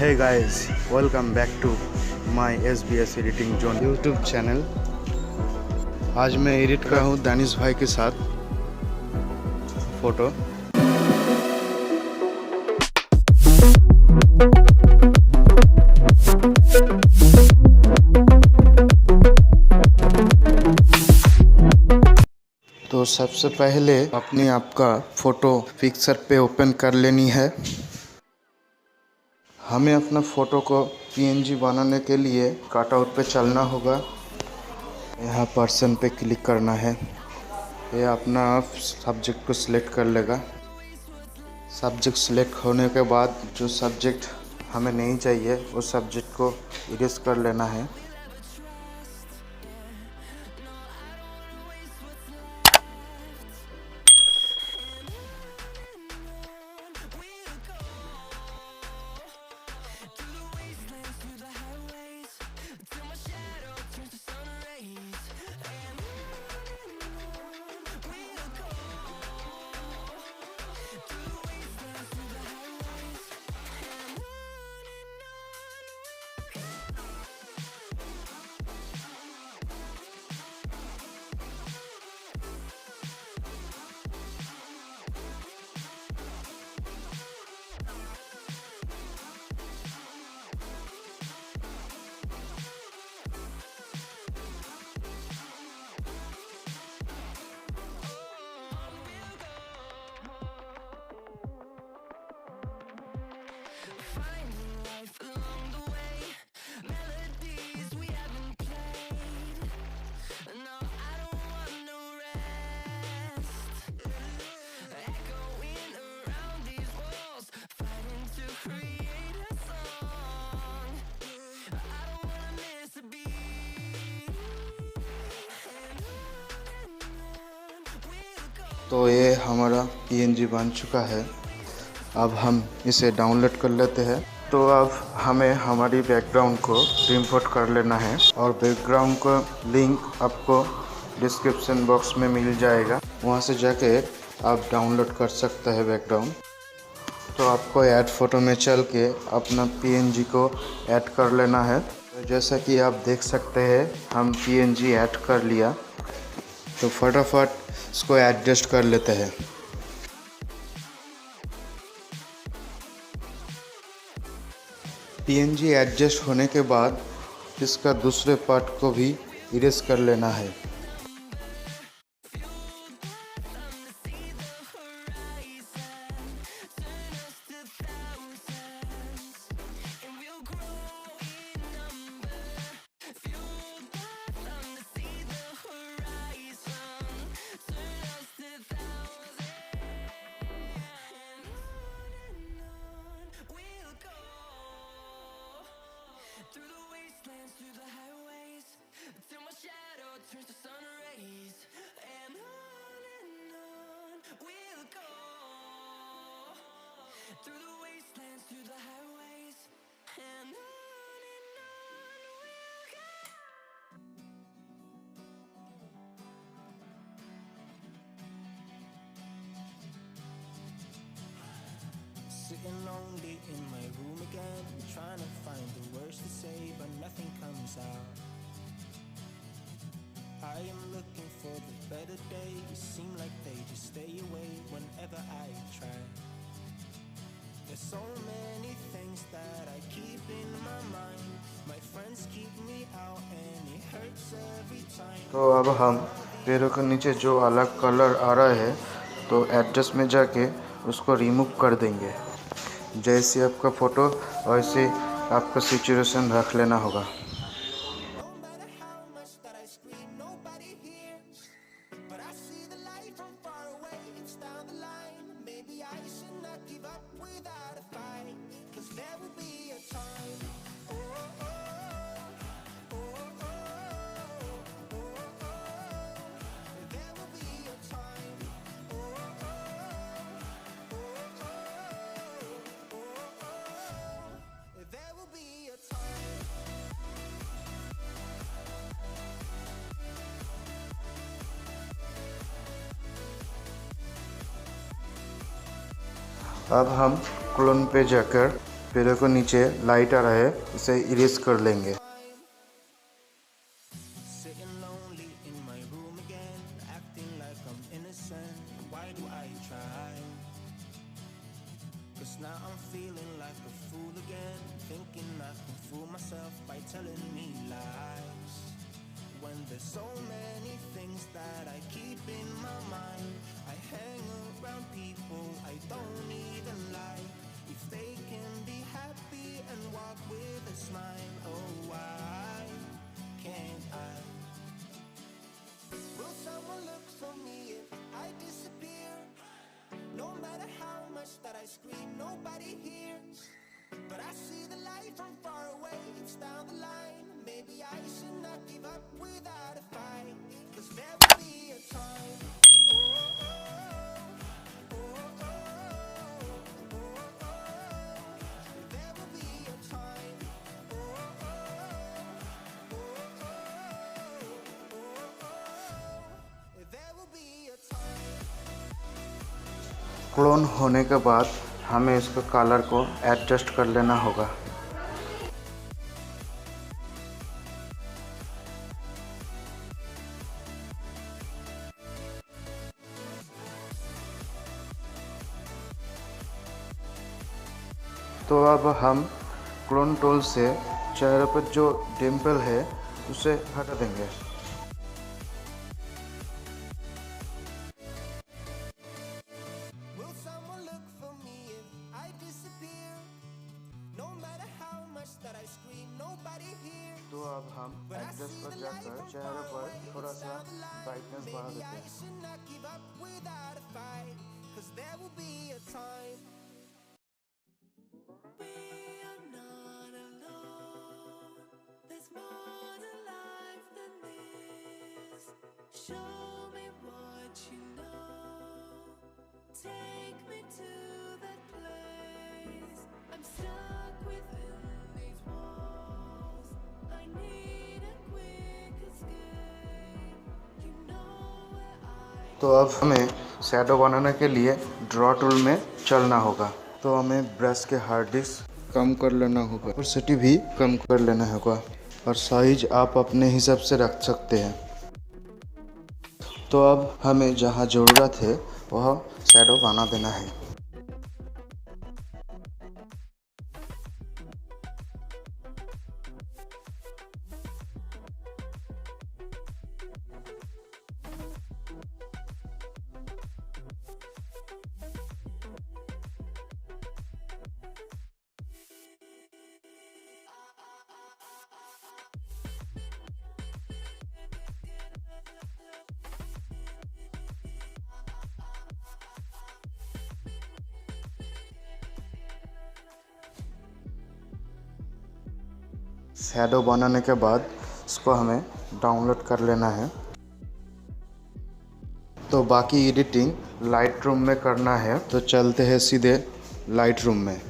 Hey guys, welcome back to my SBS Editing Zone YouTube channel. आज मैं edit कर रहा हूँ दानिश भाई के साथ फ़ोटो। तो सबसे पहले अपने आप का फ़ोटो पिक्चर पे ओपन कर लेनी है। हमें अपना फ़ोटो को PNG बनाने के लिए कटआउट पे चलना होगा। यहाँ पर्सन पे क्लिक करना है। ये अपना सब्जेक्ट को सिलेक्ट कर लेगा। सब्जेक्ट सिलेक्ट होने के बाद जो सब्जेक्ट हमें नहीं चाहिए उस सब्जेक्ट को इरेज कर लेना है। तो ये हमारा PNG बन चुका है। अब हम इसे डाउनलोड कर लेते हैं। तो अब हमें हमारी बैकग्राउंड को इंपोर्ट कर लेना है और बैकग्राउंड का लिंक आपको डिस्क्रिप्शन बॉक्स में मिल जाएगा। वहाँ से जाके आप डाउनलोड कर सकते हैं बैकग्राउंड। तो आपको ऐड फोटो में चल के अपना PNG को ऐड कर लेना है। तो जैसा कि आप देख सकते हैं हम PNG ऐड कर लिया। तो फटाफट इसको एडजस्ट कर लेते हैं। PNG एडजस्ट होने के बाद इसका दूसरे पार्ट को भी इरेज कर लेना है। Through the wastelands, through the highways, and on we'll go. Sitting lonely in my room again, trying to find the words to say, but nothing comes out. I am looking for the better days, seem like they just stay away whenever I try. There's so many things that I keep in my mind. My friends keep me out and it hurts every time. तो अब हम पैरों के नीचे जो अलग colour आ रहा है तो एडजस्ट में जाके उसको रिमूव कर देंगे। जैसे आपका फ़ोटो वैसे आपका सिचुएशन रख लेना होगा। अब हम क्लोन पे जाकर पेड़ों को नीचे लाइट आ रहा है, इसे इरेज कर लेंगे। Sitting lonely in my room again, acting like I'm innocent. Why do I try? 'Cause now I'm feeling like a fool again, thinking I can fool myself by telling me lies. When there's so many things that I keep in my mind, I hang around people I don't even like. If they can be happy and walk with a smile, oh why can't I? Will someone look for me if I disappear? No matter how much that I scream, nobody hears. But I see the light from far away, it's down the line. Maybe I should not give up without a fight, 'cause there will be a time. Oh, oh, oh, oh, oh, oh. There will be a time. Oh, oh, oh, oh, oh. There will be a time. Clone होने के बाद हमें इसका colour को adjust कर लेना होगा। तो अब हम क्लोन टूल से चेहरे पर जो डिम्पल है उसे हटा देंगे। Will someone look for me if I disappear? No matter how much that I scream, nobody hears. तो अब हम एडजस्ट पर जाकर चेहरे पर थोड़ा सा ब्राइटनेस बढ़ा देते हैं। I should not give up without a fight, 'cause there will be a time. We are not alone. There's more to life than this. Show me what you know. Take me to that place. I'm stuck within these walls. I need a quick escape. You know where I तो अब हमें shadow बनाने के लिए draw tool में चलना होगा। तो हमें ब्रश के हार्ड डिस्क कम कर लेना होगा और सिटी भी कम कर लेना होगा और साइज आप अपने हिसाब से रख सकते हैं। तो अब हमें जहाँ ज़रूरत है वह शैडो बना देना है। शैडो बनाने के बाद इसको हमें डाउनलोड कर लेना है। तो बाकी एडिटिंग लाइट रूम में करना है, तो चलते हैं सीधे लाइट रूम में।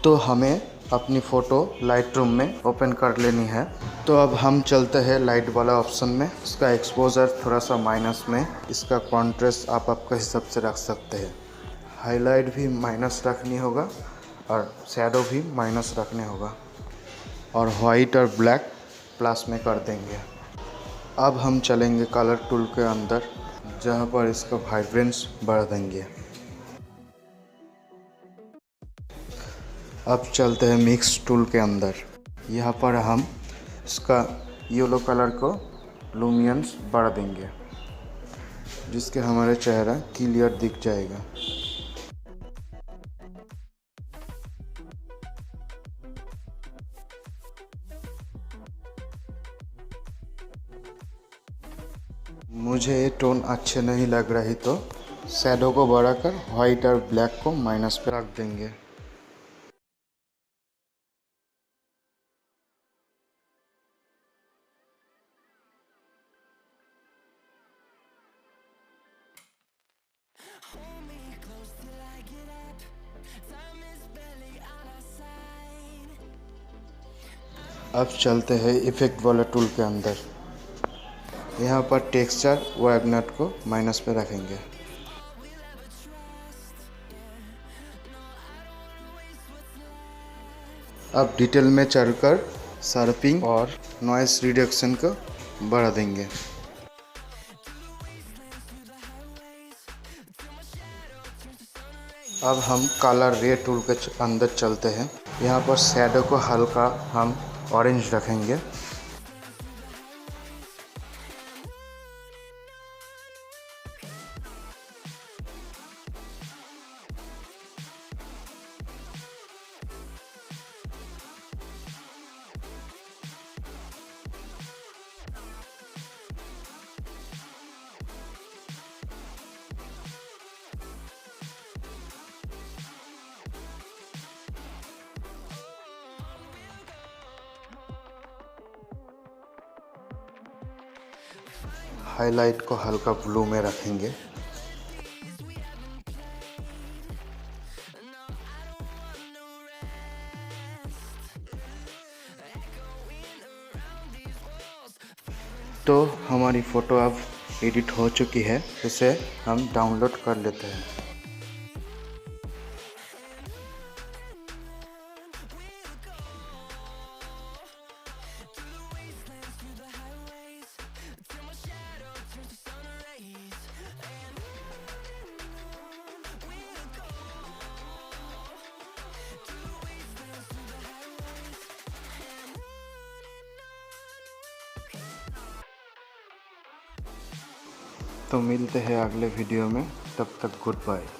तो हमें अपनी फ़ोटो लाइट रूम में ओपन कर लेनी है। तो अब हम चलते हैं लाइट वाला ऑप्शन में। इसका एक्सपोजर थोड़ा सा माइनस में, इसका कॉन्ट्रास्ट आप आपके हिसाब से रख सकते हैं। हाईलाइट भी माइनस रखनी होगा और शैडो भी माइनस रखने होगा और वाइट और ब्लैक प्लस में कर देंगे। अब हम चलेंगे कलर टूल के अंदर, जहाँ पर इसका वाइब्रेंस बढ़ा देंगे। अब चलते हैं मिक्स टूल के अंदर। यहाँ पर हम इसका येलो कलर को लुमिनेंस बढ़ा देंगे, जिसके हमारे चेहरा क्लियर दिख जाएगा। मुझे ये टोन अच्छे नहीं लग रही तो शैडो को बढ़ाकर वाइट और ब्लैक को माइनस पे रख देंगे। Hold me close till I get up. Time is barely on our side. अब चलते हैं इफेक्ट वाला टूल के अंदर। यहाँ पर टेक्सचर वैगनट को माइनस पे रखेंगे। We'll ever trust. Yeah. No, I don't wanna अब डिटेल में चढ़कर शार्पिंग और नॉइस रिडक्शन को बढ़ा देंगे। अब हम कलर रे टूल के अंदर चलते हैं। यहाँ पर शैडो को हल्का हम ऑरेंज रखेंगे। हाईलाइट को हल्का ब्लू में रखेंगे। तो हमारी फ़ोटो अब एडिट हो चुकी है, इसे हम डाउनलोड कर लेते हैं। तो मिलते हैं अगले वीडियो में, तब तक गुड बाय।